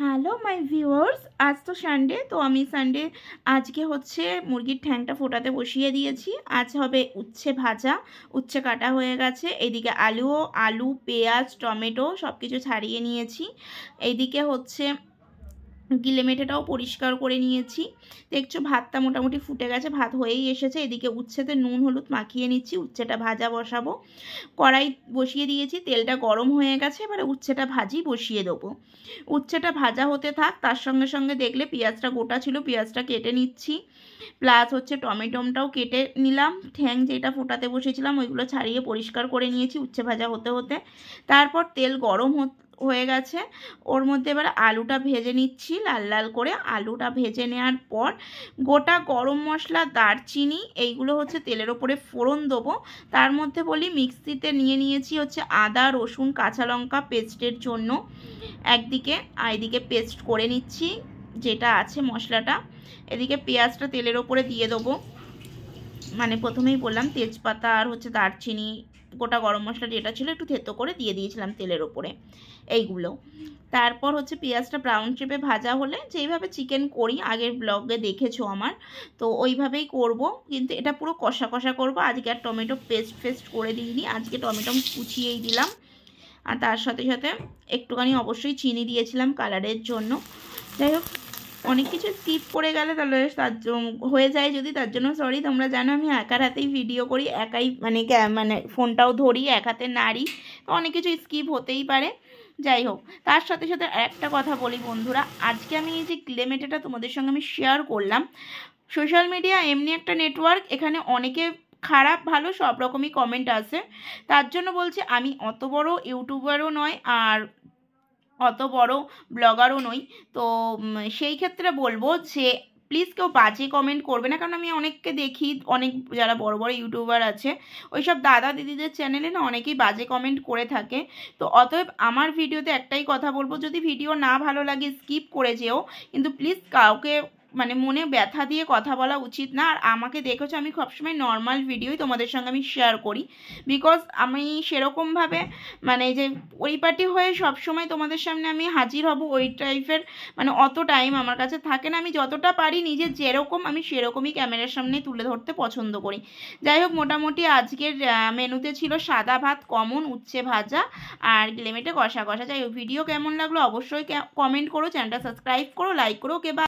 Hello my viewers, আজ তো Sunday, তো আমি সানডে আজকে হচ্ছে মুরগির ঠ্যাংটা ফোটাতে বসিয়ে দিয়েছি। আজ হবে উচ্ছে ভাজা, উচ্ছে কাটা হয়ে গেছে। এইদিকে আলু পেঁয়াজ টমেটো সব কিছু ছাড়িয়ে নিয়েছি। এইদিকে হচ্ছে গিলে মেটেটাও পরিষ্কার করে নিয়েছি। দেখছো ভাতটা মোটামুটি ফুটে গেছে, ভাত হয়েই এসেছে। এদিকে উচ্ছেতে নুন হলুদ মাখিয়ে নিচ্ছি, উচ্ছেটা ভাজা বসাবো। কড়াই বসিয়ে দিয়েছি, তেলটা গরম হয়ে গেছে, এবারে উচ্ছেটা ভাজি বসিয়ে দেবো। উচ্ছেটা ভাজা হতে থাক, তার সঙ্গে সঙ্গে দেখলে পেঁয়াজটা গোটা ছিল, পেঁয়াজটা কেটে নিচ্ছি। প্লাস হচ্ছে টমেটোটাও কেটে নিলাম। ঠ্যাং যেটা ফোটাতে বসেছিলাম ওইগুলো ছাড়িয়ে পরিষ্কার করে নিয়েছি উচ্ছে ভাজা হতে হতে। তারপর তেল গরম হয়ে গেছে, ওর মধ্যে এবার আলুটা ভেজে নিচ্ছি লাল লাল করে। আলুটা ভেজে নেওয়ার পর গোটা গরম মশলা দারচিনি এইগুলো হচ্ছে তেলের ওপরে ফোড়ন দেবো। তার মধ্যে বলি মিক্সিতে নিয়ে নিয়েছি হচ্ছে আদা রসুন কাঁচা লঙ্কা পেস্টের জন্য একদিকে, আর এদিকে পেস্ট করে নিচ্ছি যেটা আছে মশলাটা। এদিকে পেঁয়াজটা তেলের ওপরে দিয়ে দেবো, মানে প্রথমেই বললাম তেজপাতা আর হচ্ছে দারচিনি গোটা গরম মশলা যেটা ছিল একটু থেতো করে দিয়ে দিয়েছিলাম তেলের ওপরে এইগুলো। তারপর হচ্ছে পেঁয়াজটা ব্রাউন শেপে ভাজা হলে যেইভাবে চিকেন করি আগের ব্লগে দেখেছো আমার, তো ওইভাবেই করব, কিন্তু এটা পুরো কষা কষা করবো। আজকে আর টমেটো পেস্ট করে দিইনি, আজকে টমেটো কুচিয়েই দিলাম। আর তার সাথে সাথে একটুখানি অবশ্যই চিনি দিয়েছিলাম কালারের জন্য। যাই হোক, অনেক কিছু স্কিপ করে গেলে তাহলে তার হয়ে যায় যদি, তার জন্য সরি। তোমরা জানো আমি একার হাতেই ভিডিও করি, একাই মানে ফোনটাও ধরি, এক হাতে নাড়ি, তো অনেক কিছু স্কিপ হতেই পারে। যাই হোক, তার সাথে সাথে একটা কথা বলি বন্ধুরা, আজকে আমি এই যে ক্লেমেটেটা তোমাদের সঙ্গে আমি শেয়ার করলাম। সোশ্যাল মিডিয়া এমনি একটা নেটওয়ার্ক, এখানে অনেকে খারাপ ভালো সব রকমই কমেন্ট আসে। তার জন্য বলছি আমি অত বড় ইউটিউবারও নয় আর অত বড় ব্লগারও নই, তো সেই ক্ষেত্রে বলবো যে প্লিজ কেউ বাজে কমেন্ট করবে না, কারণ আমি অনেককে দেখি, অনেক যারা বড় বড় ইউটিউবার আছে ওইসব দাদা দিদিদের চ্যানেলে না অনেকেই বাজে কমেন্ট করে থাকে। তো অতএব আমার ভিডিওতে একটাই কথা বলবো, যদি ভিডিও না ভালো লাগে স্কিপ করে যেও, কিন্তু প্লিজ কাউকে মানে মনে ব্যথা দিয়ে কথা বলা উচিত না। আর আমাকে দেখেছো আমি সবসময় নর্মাল ভিডিওই তোমাদের সঙ্গে আমি শেয়ার করি, বিকজ আমি সেরকমভাবে মানে যে পরিপাটি হয়ে সবসময় তোমাদের সামনে আমি হাজির হব ওই টাইপের মানে অত টাইম আমার কাছে থাকে না। আমি যতটা পারি নিজে যেরকম আমি সেরকমই ক্যামেরার সামনে তুলে ধরতে পছন্দ করি। যাই হোক, মোটামুটি আজকের মেনুতে ছিল সাদা ভাত কমন, উচ্ছে ভাজা আর গ্লেমেটে কষা কষা। যাই হোক, ভিডিও কেমন লাগলো অবশ্যই কমেন্ট করো, চ্যানেলটা সাবস্ক্রাইব করো, লাইক করো। ওকে, বাই।